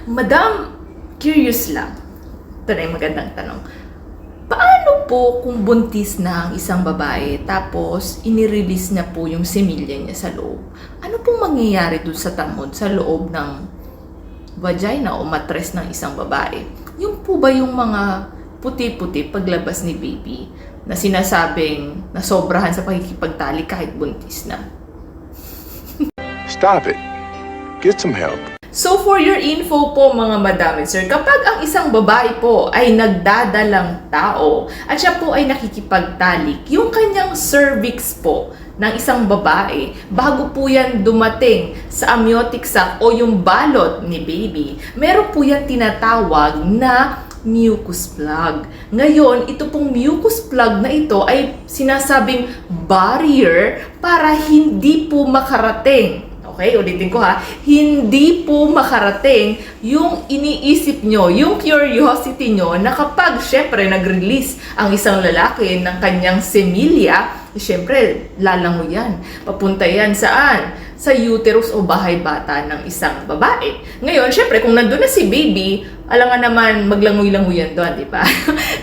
Madam, curious lang. Ito na yung magandang tanong. Paano po kung buntis na ang isang babae tapos inirelease niya po yung semilya niya sa loob? Ano pong mangyayari dun sa tamod sa loob ng vagina o matres ng isang babae? Yung po ba yung mga puti-puti paglabas ni baby na sinasabing nasobrahan sa pakikipagtalik kahit buntis na? Stop it. Get some help. So for your info po mga madam and sir, kapag ang isang babae po ay nagdadalang tao at siya po ay nakikipagtalik, yung kanyang cervix po ng isang babae, bago po yan dumating sa amniotic sac o yung balot ni baby, meron po yan tinatawag na mucus plug. Ngayon, ito pong mucus plug na ito ay sinasabing barrier para hindi po makarating. Okay, ulitin ko ha. Hindi po makarating yung iniisip nyo, yung curiosity nyo na kapag syempre nag-release ang isang lalaki ng kanyang semilya, syempre lalango yan. Papunta yan saan? Sa uterus o bahay bata ng isang babae. Ngayon, syempre kung nandun na si baby, alangan naman maglangoy-langoy yan doon, di ba?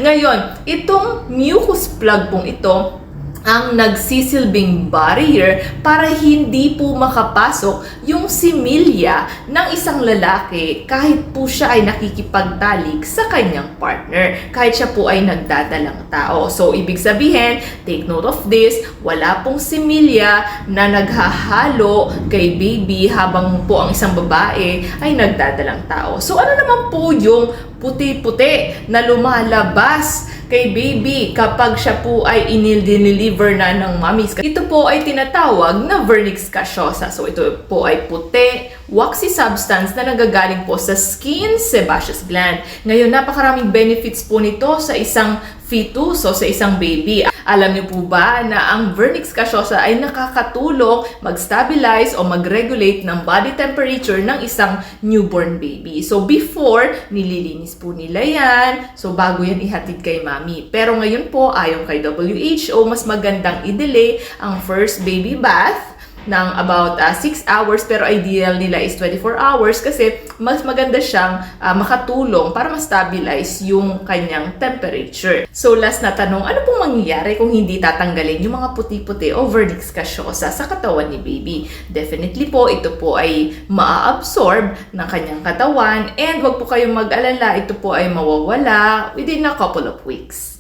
Ngayon, itong mucus plug pong ito, ang nagsisilbing barrier para hindi po makapasok yung similya ng isang lalaki kahit po siya ay nakikipagtalik sa kanyang partner, kahit siya po ay nagdadalang tao. So, ibig sabihin, take note of this, wala pong similya na naghahalo kay baby habang po ang isang babae ay nagdadalang tao. So, ano naman po yung puti-puti na lumalabas kay baby kapag siya po ay dineliver na ng mommies? Ito po ay tinatawag na vernix caseosa. So ito po ay puti, waxy substance na nagagaling po sa skin sebaceous gland. Ngayon, napakaraming benefits po nito sa isang fetus o sa isang baby. Alam niyo po ba na ang vernix caseosa ay nakakatulong mag-stabilize o mag-regulate ng body temperature ng isang newborn baby. So before, nililinis po nila yan. So bago yan ihatid kay mami. Pero ngayon po, ayon kay WHO, mas magandang i-delay ang first baby bath ng about 6 hours, pero ideal nila is 24 hours kasi mas maganda siyang makatulong para ma-stabilize yung kanyang temperature. So last na tanong, ano pong mangyayari kung hindi tatanggalin yung mga puti-puti o vernix caseosa sa katawan ni baby? Definitely po, ito po ay maa-absorb ng kanyang katawan and wag po kayong mag-alala, ito po ay mawawala within a couple of weeks.